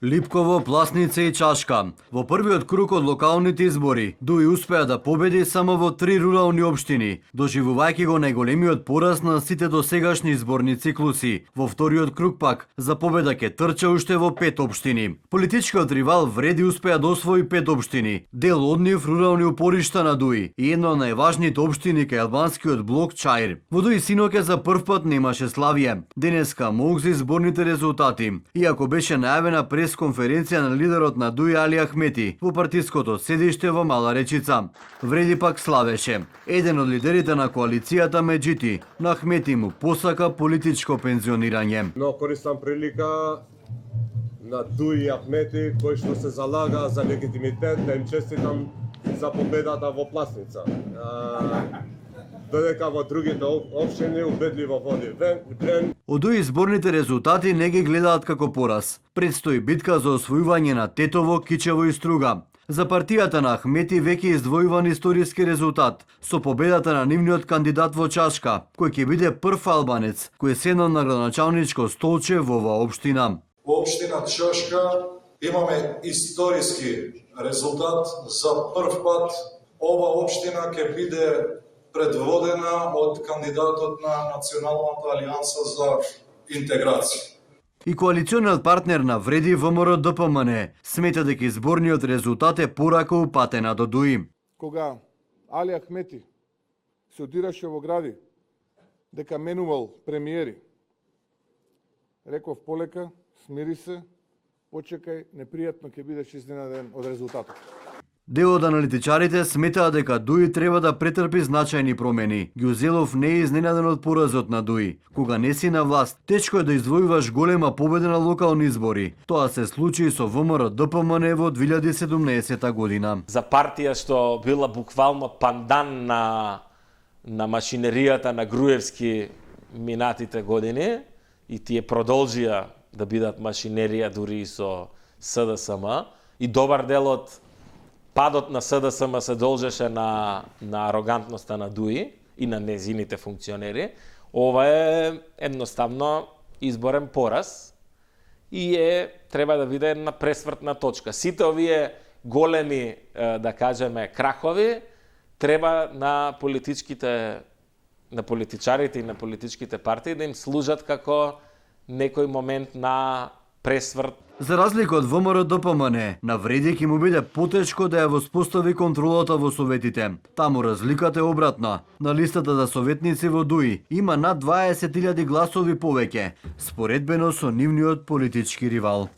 Липково, Пласница и Чашка. Во првиот круг од локалните избори, ДУИ успеа да победи само во 3 рурални општини, доживувајќи го најголемиот пораз на сите досегашни изборни циклуси. Во вториот круг пак, за победа ќе трча уште во 5 општини. Политичкиот ривал Вреди успеа да освои 5 општини, дел од нив рурални упоришта на ДУИ и една од најважните општини кај албанскиот блок Чаир. Во ДУИ синоќа за прв пат немаше славие. Денеска мог за изборните резултати, иако беше најавена пресконференција на лидерот на ДУИ Али Ахмети во партиското седиште во Мала Речица. Вреди пак славеше. Еден од лидерите на коалицијата Меджити, на Ахмети му посака политичко пензионирање. Но користам прилика на ДУИ Ахмети, кои што се залага за легитимитет, да им честитам за победата во Пласница. Додека во другите општини убедливо води Вен. Од ДУИ изборните резултати не ги гледаат како пораз. Предстои битка за освојување на Тетово, Кичево и Струга. За партијата на Ахмети веќе издвојуван историски резултат со победата на нивниот кандидат во Чашка, кој ќе биде прв албанец кој седна на градоначалничко столче во оваа општина. Во општина Чашка имаме историски резултат. За прв пат ова општина ќе биде предводена од кандидатот на Националната алијанса за интеграција. И коалициониот партнер на Вреди ВМРО-ДПМН смета дека изборниот резултат е порака упатена до ДУИ. Кога Али Ахмети се одираше во гради дека менувал премиери, реков полека, смири се, почекај, непријатно ќе бидеш изненаден од резултатот. Дел од аналитичарите сметаат дека ДУИ треба да претрпи значајни промени. Ѓузелов не е изненаден од поразот на ДУИ. Кога не си на власт, тешко е да извојуваш голема победа на локални избори. Тоа се случи и со ВМРО-ДПМН во 2017 година. За партија што била буквално пандан на машинеријата на Груевски минатите години и тие продолжија да бидат машинерија дури и со СДСМ, и добар дел од падот на СДСМ се должеше на арогантноста на ДУИ и на незините функционери. Ова е едноставно изборен пораз и треба да биде една пресвртна точка. Сите овие големи, да кажеме, крахови треба на политичарите и на политичките партии да им служат како некој момент на пресврт. За разлика од ВМРО-ДПМН, на Вреди ќе му биде потешко да ја воспостави контролата во советите. Таму разликата е обратна. На листата за советници во ДУИ има над 20.000 гласови повеќе, споредбено со нивниот политички ривал.